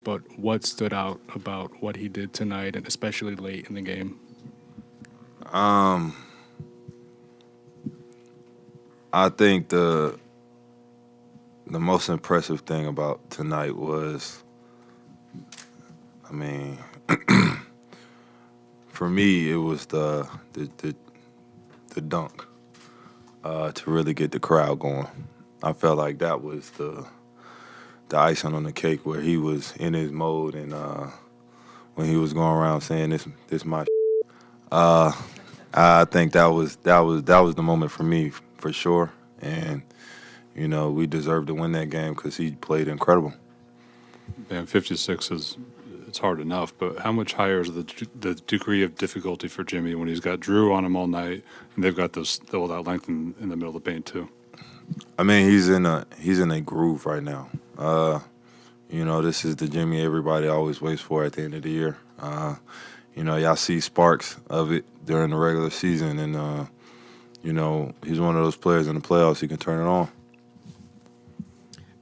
but what stood out about what he did tonight, and especially late in the game? I think the most impressive thing about tonight was, I mean, for me, it was the dunk to really get the crowd going. I felt like that was the icing on the cake, where he was in his mode, and when he was going around saying this my I think that was the moment for me, for sure. And we deserved to win that game because he played incredible. Man, 56 it's hard enough, but how much higher is the degree of difficulty for Jimmy when he's got Drew on him all night, and they've got all that length in the middle of the paint too? I mean, he's in a groove right now. This is the Jimmy everybody always waits for at the end of the year. Y'all see sparks of it during the regular season, and he's one of those players in the playoffs, he can turn it on.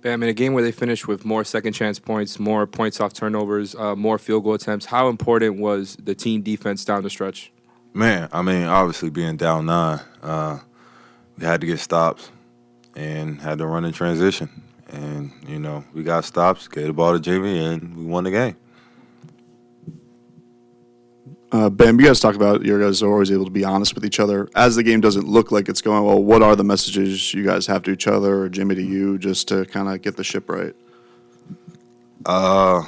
Bam, in a game where they finished with more second chance points, more points off turnovers, more field goal attempts, how important was the team defense down the stretch? Man, I mean, obviously being down 9, we had to get stops and had to run in transition. And, we got stops, gave the ball to Jimmy, and we won the game. Bam, you guys talk about you guys are always able to be honest with each other. As the game doesn't look like it's going well, what are the messages you guys have to each other, or Jimmy to you, just to kind of get the ship right? I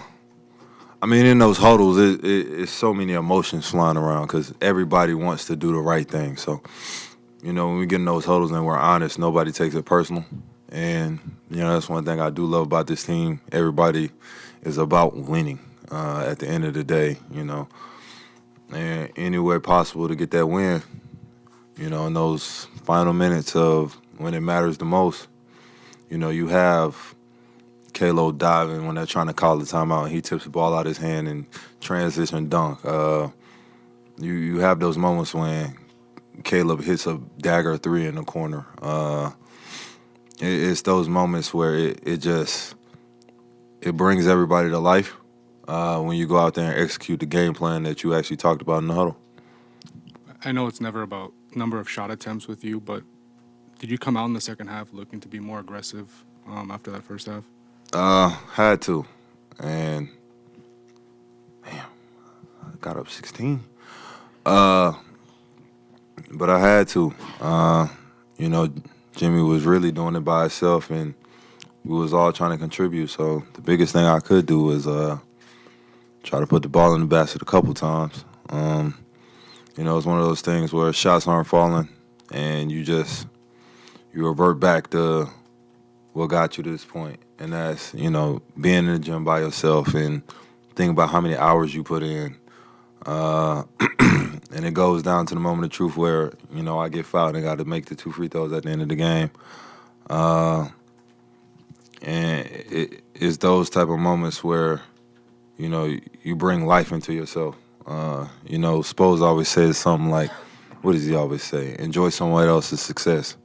mean, in those huddles, it's so many emotions flying around because everybody wants to do the right thing. So, when we get in those huddles and we're honest, nobody takes it personal. And, that's one thing I do love about this team. Everybody is about winning at the end of the day, and any way possible to get that win, in those final minutes of when it matters the most. You have Kalo diving when they're trying to call the timeout, and he tips the ball out of his hand and transition dunk. You have those moments when Caleb hits a dagger 3 in the corner. It's those moments where it brings everybody to life. When you go out there and execute the game plan that you actually talked about in the huddle. I know it's never about number of shot attempts with you, but did you come out in the second half looking to be more aggressive after that first half? Had to. And, man, I got up 16. But I had to. Jimmy was really doing it by himself, and we was all trying to contribute. So the biggest thing I could do was try to put the ball in the basket a couple times. It's one of those things where shots aren't falling, and you revert back to what got you to this point. And that's, being in the gym by yourself and think about how many hours you put in. And it goes down to the moment of truth where, I get fouled and got to make the 2 free throws at the end of the game. And it's those type of moments where, you bring life into yourself. Spose always says something like, what does he always say? Enjoy someone else's success.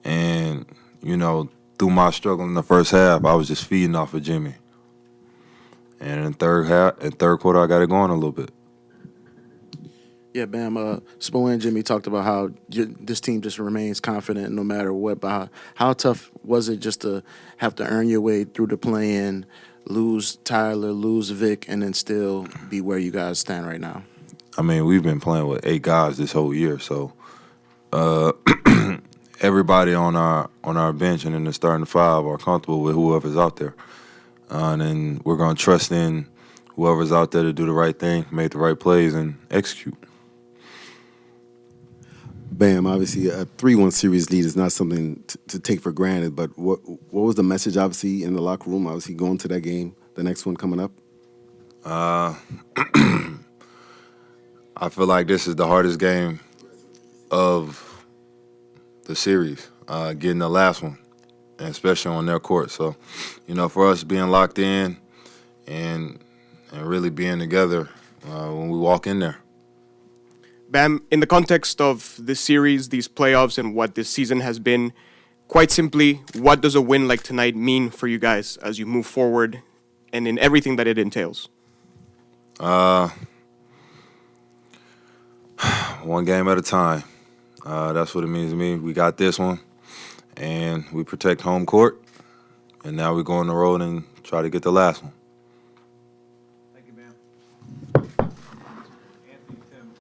And, through my struggle in the first half, I was just feeding off of Jimmy. And in third quarter, I got it going a little bit. Yeah, Bam. Spo and Jimmy talked about how this team just remains confident no matter what. But how tough was it just to have to earn your way through the play-in, lose Tyler, lose Vic, and then still be where you guys stand right now? I mean, we've been playing with 8 guys this whole year, so everybody on our bench and in the starting 5 are comfortable with whoever's out there. And then we're going to trust in whoever's out there to do the right thing, make the right plays, and execute. Bam, obviously a 3-1 series lead is not something to take for granted, but what was the message, obviously, in the locker room, obviously going to that game, the next one coming up? I feel like this is the hardest game of the series, getting the last one, and especially on their court. So, for us being locked in and really being together when we walk in there. Bam, in the context of this series, these playoffs, and what this season has been, quite simply, what does a win like tonight mean for you guys as you move forward and in everything that it entails? One game at a time. That's what it means to me. We got this one, and we protect home court, and now we go on the road and try to get the last one.